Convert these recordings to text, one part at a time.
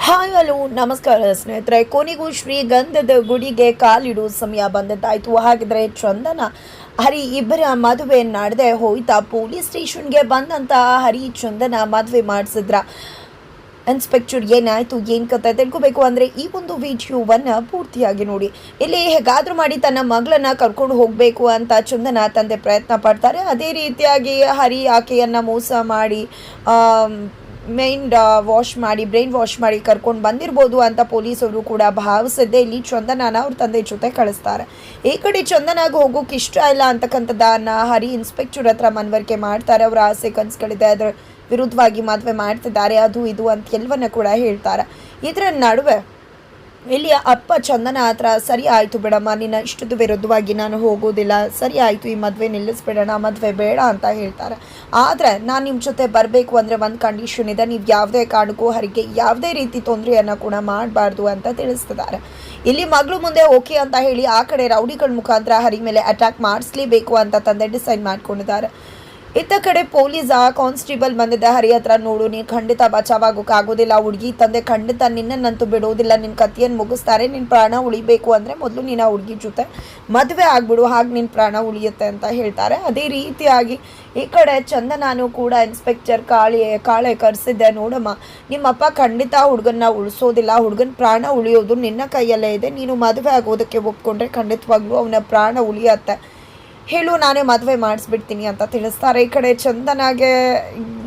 Hi hello ನಮಸ್ಕಾರ ಸ್ನೇಹಿತರೆ. ಕೊನೆಗೂ ಶ್ರೀಗಂಧದ ಗುಡಿಗೆ ಕಾಲಿಡುವ ಸಮಯ ಬಂದದ್ದಾಯಿತು. ಹಾಗಿದ್ರೆ ಚಂದನ ಹರಿ ಇಬ್ಬರ ಮದುವೆ ನಡೆದೇ ಹೋಯ್ತಾ? ಪೊಲೀಸ್ ಸ್ಟೇಷನ್ಗೆ ಬಂದಂತ ಹರಿ ಚಂದನ ಮದುವೆ ಮಾಡಿಸಿದ್ರ? ಇನ್ಸ್ಪೆಕ್ಟರ್ ಏನಾಯ್ತು, ಏನು ಕತೆ ತಿಳ್ಕೊಬೇಕು ಅಂದರೆ ಈ ಒಂದು ವಿಡಿಯೋವನ್ನು ಪೂರ್ತಿಯಾಗಿ ನೋಡಿ. ಇಲ್ಲಿ ಹೇಗಾದರೂ ಮಾಡಿ ತನ್ನ ಮಗಳನ್ನ ಕರ್ಕೊಂಡು ಹೋಗಬೇಕು ಅಂತ ಚಂದನ ತಂದೆ ಪ್ರಯತ್ನ ಪಡ್ತಾರೆ. ಅದೇ ರೀತಿಯಾಗಿ ಹರಿ ಆಕೆಯನ್ನು ಮೋಸ ಮಾಡಿ ಬ್ರೈನ್ ವಾಶ್ ಮಾಡಿ ಕರ್ಕೊಂಡು ಬಂದಿರ್ಬೋದು ಅಂತ ಪೊಲೀಸರು ಕೂಡ ಭಾವಿಸಿದ್ದೆ ಇಲ್ಲಿ ಚಂದನನ ಅವ್ರ ತಂದೆ ಜೊತೆ ಕಳಿಸ್ತಾರೆ. ಈ ಕಡೆ ಚಂದನಾಗ ಹೋಗೋಕೆ ಇಷ್ಟ ಇಲ್ಲ ಅಂತಕ್ಕಂಥದ್ದನ್ನ ಹರಿ ಇನ್ಸ್ಪೆಕ್ಟರ್ ಹತ್ರ ಮನವರಿಕೆ ಮಾಡ್ತಾರೆ. ಅವರ ಆಸೆ ಕನಸುಗಳಿದೆ, ಅದರ ವಿರುದ್ಧವಾಗಿ ಮದುವೆ ಮಾಡ್ತಿದ್ದಾರೆ, ಅದು ಇದು ಅಂತ ಎಲ್ಲವನ್ನ ಕೂಡ ಹೇಳ್ತಾರೆ. ಇದರ ನಡುವೆ ಇಲ್ಲಿ ಅಪ್ಪ ಚಂದನ ಹತ್ರ ಸರಿ ಆಯಿತು ಬಿಡಮ್ಮ, ನಿನ್ನ ಇಷ್ಟದ ವಿರುದ್ಧವಾಗಿ ನಾನು ಹೋಗೋದಿಲ್ಲ, ಸರಿ ಆಯಿತು, ಈ ಮದುವೆ ನಿಲ್ಲಿಸ್ಬಿಡೋಣ, ಮದುವೆ ಬೇಡ ಅಂತ ಹೇಳ್ತಾರೆ. ಆದರೆ ನಾನು ನಿಮ್ಮ ಜೊತೆ ಬರಬೇಕು ಅಂದರೆ ಒಂದು ಕಂಡೀಷನ್ ಇದೆ, ನೀವು ಯಾವುದೇ ಕಾರಣಕ್ಕೂ ಹರಿಗೆ ಯಾವುದೇ ರೀತಿ ತೊಂದರೆಯನ್ನು ಕೂಡ ಮಾಡಬಾರ್ದು ಅಂತ ತಿಳಿಸ್ತಿದ್ದಾರೆ. ಇಲ್ಲಿ ಮಗಳು ಮುಂದೆ ಓಕೆ ಅಂತ ಹೇಳಿ ಆ ಕಡೆ ರೌಡಿಗಳ ಮುಖಾಂತರ ಹರಿ ಮೇಲೆ ಅಟ್ಯಾಕ್ ಮಾಡಿಸ್ಲೇಬೇಕು ಅಂತ ತಂದೆ ಡಿಸೈಡ್ ಮಾಡ್ಕೊಂಡಿದ್ದಾರೆ. ಇತ್ತ ಕಡೆ ಪೊಲೀಸ್ ಕಾನ್ಸ್ಟೇಬಲ್ ಬಂದಿದ್ದ ಹರಿ ಹತ್ರ, ನೋಡು ನೀನು ಖಂಡಿತ ಬಚಾವಾಗೋಕ್ಕಾಗೋದಿಲ್ಲ, ಹುಡುಗಿ ತಂದೆ ಖಂಡಿತ ನಿನ್ನನ್ನಂತೂ ಬಿಡೋದಿಲ್ಲ, ನಿನ್ನ ಕಥೆಯನ್ನು ಮುಗಿಸ್ತಾರೆ, ನಿನ್ನ ಪ್ರಾಣ ಉಳಿಬೇಕು ಅಂದರೆ ಮೊದಲು ನೀನು ಆ ಹುಡುಗಿ ಜೊತೆ ಮದುವೆ ಆಗಿಬಿಡು, ಹಾಗೆ ನಿನ್ನ ಪ್ರಾಣ ಉಳಿಯುತ್ತೆ ಅಂತ ಹೇಳ್ತಾರೆ. ಅದೇ ರೀತಿಯಾಗಿ ಈ ಕಡೆ ಚಂದನಾನು ಕೂಡ ಇನ್ಸ್ಪೆಕ್ಟರ್ ಕಾಳೆ ಕರೆಸಿದ್ದೆ, ನೋಡಮ್ಮ ನಿಮ್ಮಪ್ಪ ಖಂಡಿತ ಹುಡುಗನ್ನ ಉಳಿಸೋದಿಲ್ಲ, ಹುಡುಗನ ಪ್ರಾಣ ಉಳಿಯೋದು ನಿನ್ನ ಕೈಯಲ್ಲೇ ಇದೆ, ನೀನು ಮದುವೆ ಆಗೋದಕ್ಕೆ ಒಪ್ಕೊಂಡ್ರೆ ಖಂಡಿತವಾಗ್ಲೂ ಅವನ ಪ್ರಾಣ ಉಳಿಯತ್ತೆ, ಹೇಳು ನಾನೇ ಮದುವೆ ಮಾಡಿಸ್ಬಿಡ್ತೀನಿ ಅಂತ ತಿಳಿಸ್ತಾರೆ. ಈ ಕಡೆ ಚಂದನಾಗೆ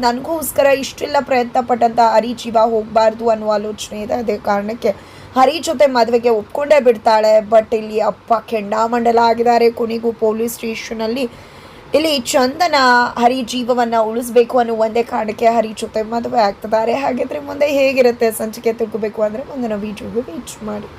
ನನಗೋಸ್ಕರ ಇಷ್ಟೆಲ್ಲ ಪ್ರಯತ್ನ ಪಟ್ಟಂಥ ಹರಿ ಜೀವ ಹೋಗಬಾರ್ದು ಅನ್ನೋ ಆಲೋಚನೆ ಇದೆ. ಅದೇ ಕಾರಣಕ್ಕೆ ಹರಿ ಜೊತೆ ಮದುವೆಗೆ ಒಪ್ಕೊಂಡೇ ಬಿಡ್ತಾಳೆ. ಬಟ್ ಇಲ್ಲಿ ಅಪ್ಪ ಕೆಂಡಾಮಂಡಲ ಆಗಿದ್ದಾರೆ. ಕೊನೆಗೂ ಪೊಲೀಸ್ ಸ್ಟೇಷನಲ್ಲಿ ಇಲ್ಲಿ ಚಂದನ ಹರಿ ಜೀವವನ್ನು ಉಳಿಸ್ಬೇಕು ಅನ್ನೋ ಒಂದೇ ಕಾರಣಕ್ಕೆ ಹರಿ ಜೊತೆ ಮದುವೆ ಆಗ್ತಿದ್ದಾರೆ. ಹಾಗಿದ್ರೆ ಮುಂದೆ ಹೇಗಿರುತ್ತೆ ಸಂಚಿಕೆ ತಿಳ್ಕೋಬೇಕು ಅಂದರೆ ಮುಂದಿನ ವಿಡಿಯೋಗೆ ವೇಟ್ ಮಾಡಿ.